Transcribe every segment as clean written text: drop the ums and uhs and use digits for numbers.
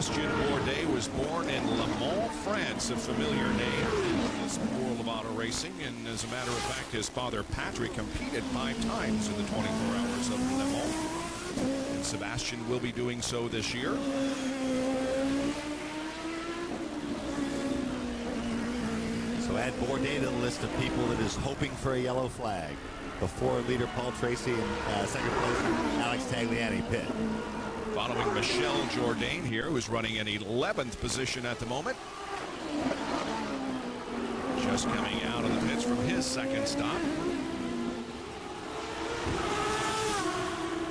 Sébastien Bourdais was born in Le Mans, France, a familiar name in this world of auto racing. And as a matter of fact, his father, Patrick, competed 5 times in the 24 hours of Le Mans. And Sebastian will be doing so this year. So add Bourdais to the list of people that is hoping for a yellow flag before leader Paul Tracy and second place Alex Tagliani pit. Following Michel Jourdain here, who's running in 11th position at the moment. Just coming out of the pits from his second stop.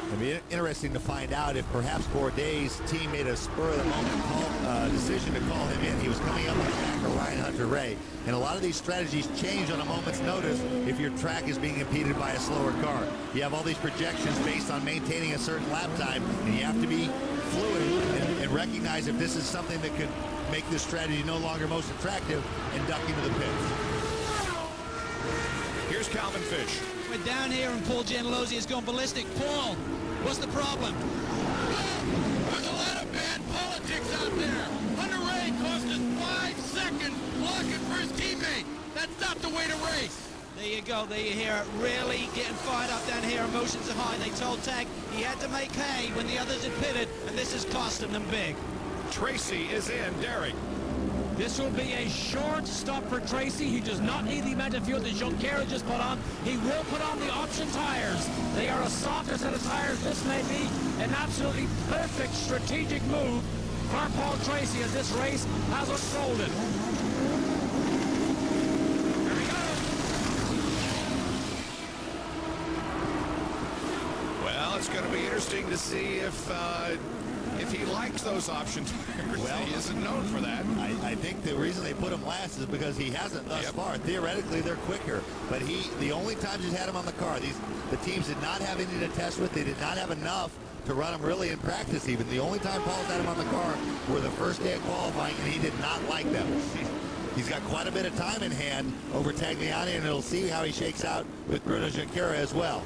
It'll be interesting to find out if perhaps Bourdais' team made a spur-of-the-moment decision to call him in. He was coming up on the back of Ryan Hunter-Reay. And a lot of these strategies change on a moment's notice if your track is being impeded by a slower car. You have all these projections based on maintaining a certain lap time, and you have to be fluid and recognize if this is something that could make this strategy no longer most attractive and duck into the pits. Here's Calvin Fish. We're down here and Paul Gentilozzi is going ballistic. Paul, what's the problem? There's a lot of bad politics out there. Hunter-Reay cost us 5 seconds blocking for his teammate. That's not the way to race. There you go, there you hear it. Really getting fired up down here. Emotions are high. They told Tag he had to make hay when the others had pitted, and this is costing them big. Tracy is in, Derek. This will be a short stop for Tracy. He does not need the amount of fuel that Junqueira just put on. He will put on the option tires. They are a softer set of tires. This may be an absolutely perfect strategic move for Paul Tracy as this race has unfolded. There we go. Well, it's going to be interesting to see if he likes those option tires. Well, he isn't known for that. I think the reason they put him last is because he hasn't thus far. Theoretically, they're quicker, but the only times he's had him on the car, the teams did not have any to test with. They did not have enough to run him really in practice even. The only time Paul's had him on the car were the first day of qualifying, and he did not like them. He's got quite a bit of time in hand over Tagliani, and it'll see how he shakes out with Bruno Junqueira as well.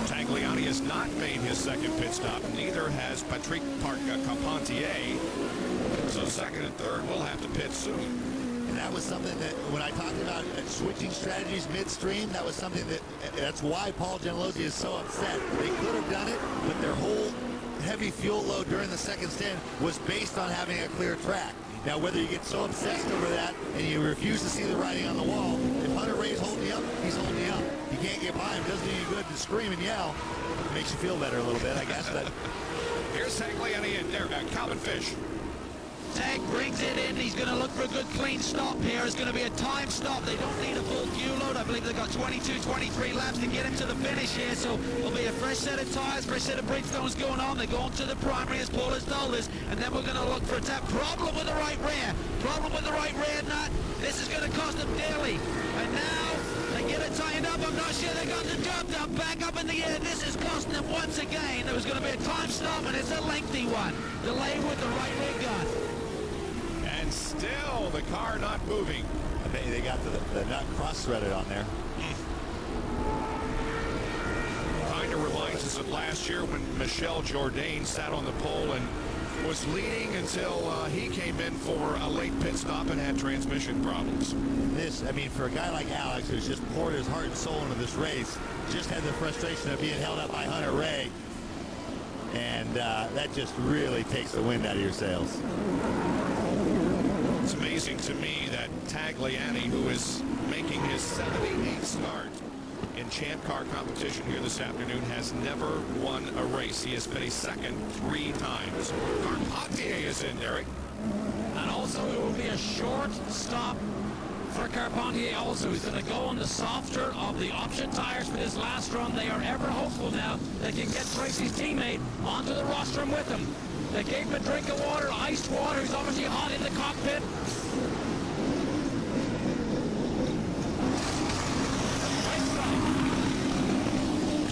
Tagliani has not made his second pit stop. Neither has Patrick Carpentier. So second and third will have to pit soon. And that was something that when I talked about switching strategies midstream, that was something that's why Paul Gentilozzi is so upset. They could have done it, but their whole heavy fuel load during the second stint was based on having a clear track. Now, whether you get so obsessed over that and you refuse to see the writing on the wall, if Hunter-Reay's holding you up, he's holding you up. You can't get by him. Doesn't do you good to scream and yell. It makes you feel better a little bit, I guess. But here's Tagliani in there. Calvin Fish. Tag brings it in. He's going to look for a good clean stop here. It's going to be a time stop. They don't need a full fuel load. I believe they've got 22, 23 laps to get him to the finish here. So it'll be a fresh set of tires, fresh set of Bridgestones going on. They go on to the primary, as Paul has told us. And then we're going to look for a tap. Problem with the right rear. Problem with the right rear nut. This is going to cost them dearly. And now they get it tightened up. I'm not sure they got the job done. Back up in the air. This is costing them once again. There was going to be a time stop, and it's a lengthy one. Delay with the right rear gun. And still the car not moving. I bet you they got the nut cross-threaded on there. Kind of reminds us of last year when Michel Jourdain sat on the pole and was leading until he came in for a late pit stop and had transmission problems. This, I mean, for a guy like Alex, who's just poured his heart and soul into this race, just had the frustration of being held up by Hunter-Reay. And that just really takes the wind out of your sails. It's amazing to me that Tagliani, who is making his 78th start in Champ Car competition here this afternoon, has never won a race. He has finished second 3 times. Carpentier is in, Derek. And also it will be a short stop for Carpentier also. He's going to go on the softer of the option tires for this last run. They are ever hopeful now they can get Tracy's teammate onto the rostrum with him. They gave him a drink of water, iced water. He's obviously hot in the cockpit.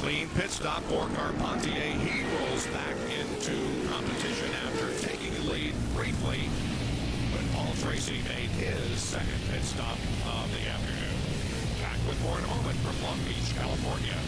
Clean pit stop for Carpentier. He rolls back into competition after taking the lead briefly when Paul Tracy made his second pit stop of the afternoon. Back with more in a moment from Long Beach, California.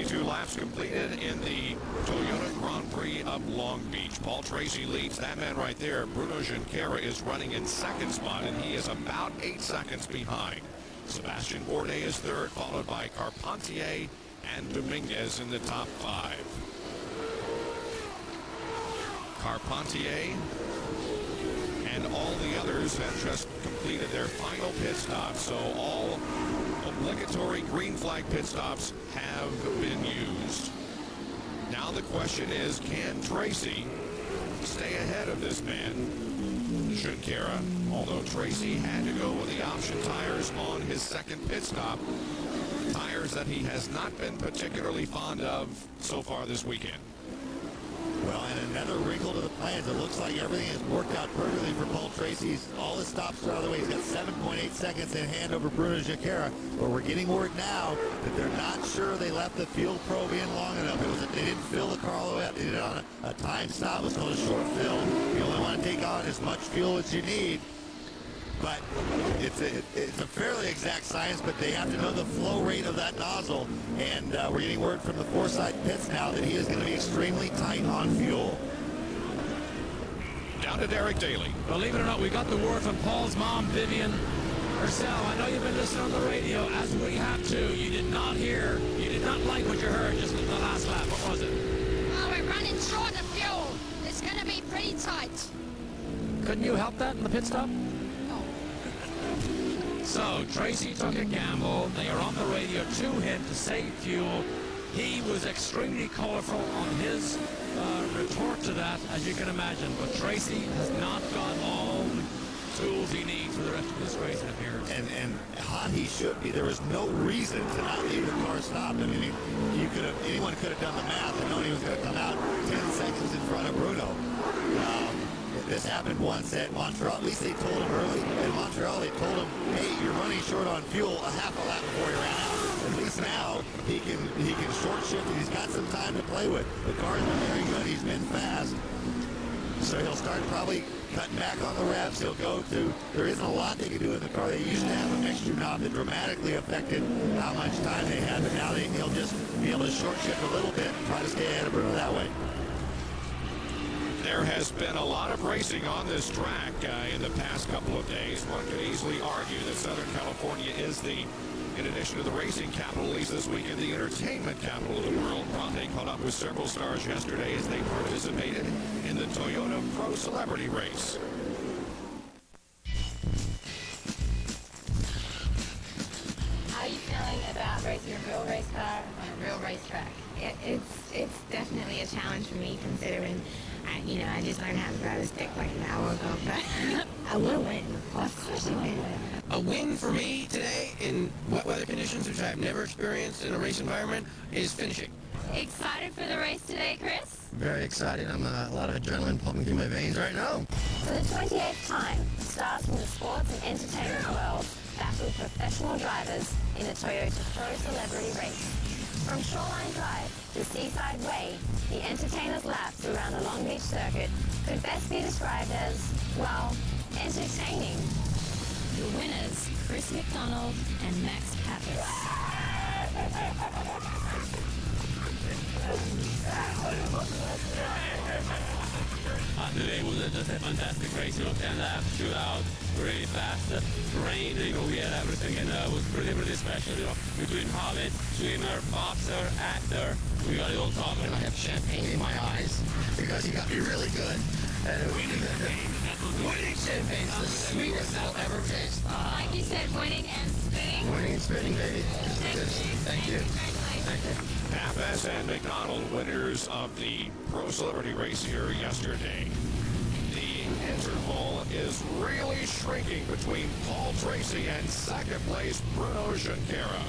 62 laps completed in the Toyota Grand Prix of Long Beach. Paul Tracy leads. That man right there, Bruno Junqueira, is running in second spot, and he is about 8 seconds behind. Sebastian Bourdais is third, followed by Carpentier and Dominguez in the top 5. Carpentier and all the others have just completed their final pit stop, so all obligatory green flag pit stops have been used. Now the question is, can Tracy stay ahead of this man, Junqueira? Although Tracy had to go with the option tires on his second pit stop, tires that he has not been particularly fond of so far this weekend. Well, and another wrinkle to the plans. It looks like everything has worked out perfectly for Paul Tracy. All his stops are out of the way. He's got 7.8 seconds in hand over Bruno Junqueira. But we're getting word now that they're not sure they left the fuel probe in long enough. They didn't fill the car all the way up. They did it on a time stop. It was called a short fill. You only want to take on as much fuel as you need. But it's a fairly exact science, but they have to know the flow rate of that nozzle. And we're getting word from the Forsyth pits now that he is going to be extremely tight on fuel. Down to Derek Daly. Believe it or not, we got the word from Paul's mom, Vivian herself. I know you've been listening on the radio, as we have too. You did not like what you heard just in the last lap. What was it? Oh, we're running short of fuel. It's going to be pretty tight. Couldn't you help that in the pit stop? So, Tracy took a gamble. They are on the radio to him to save fuel. He was extremely colorful on his retort to that, as you can imagine. But Tracy has not got all the tools he needs for the rest of this race, it appears. And hot he should be. There was no reason to not leave the car stopped. I mean, anyone could have done the math and known he was going to come out 10 seconds in front of Bruno. This happened once at Montreal. At least they told him early. In Montreal, they told him, hey, you're running short on fuel a half a lap before you ran out. At least now he can short shift, and he's got some time to play with. The car's been very good. He's been fast. So he'll start probably cutting back on the revs. He'll go to, there isn't a lot they can do in the car. They used to have a mixture knob that dramatically affected how much time they had, but now he'll just be able to short shift a little bit and try to stay ahead of Bruno that way. There has been a lot of racing on this track in the past couple of days. One could easily argue that Southern California is in addition to the racing capital, at least this weekend, the entertainment capital of the world. Bronte caught up with several stars yesterday as they participated in the Toyota Pro Celebrity Race. How are you feeling about racing a real race car on a real racetrack? It's definitely a challenge for me, considering I just learned how to drive a stick like an hour ago, but I will win. Of course I win. A win for me today in wet weather conditions, which I've never experienced in a race environment, is finishing. Excited for the race today, Chris? Very excited. I'm a lot of adrenaline pumping through my veins right now. For the 28th time, stars from the sports and entertainment world battle professional drivers in the Toyota Pro Celebrity Race. From Shoreline Drive to Seaside Way, the entertainers' laps around the Long Beach circuit could best be described as, well, entertaining. The winners, Chris McDonald and Max Pappas. Today was just a fantastic race, 10 laps, shootout, really fast, rain, we had everything, and it was pretty special, between hobbit, swimmer, boxer, actor, we got it all talking. And I have champagne in my eyes because he got me really good. And winning champagne is the sweetest I'll ever taste. Like you said, winning and spinning. Winning and spinning, baby. Thank you. Thank you. Pappas and McDonald, winners of the Pro Celebrity Race here yesterday. The interval is really shrinking between Paul Tracy and second place Bruno Junqueira.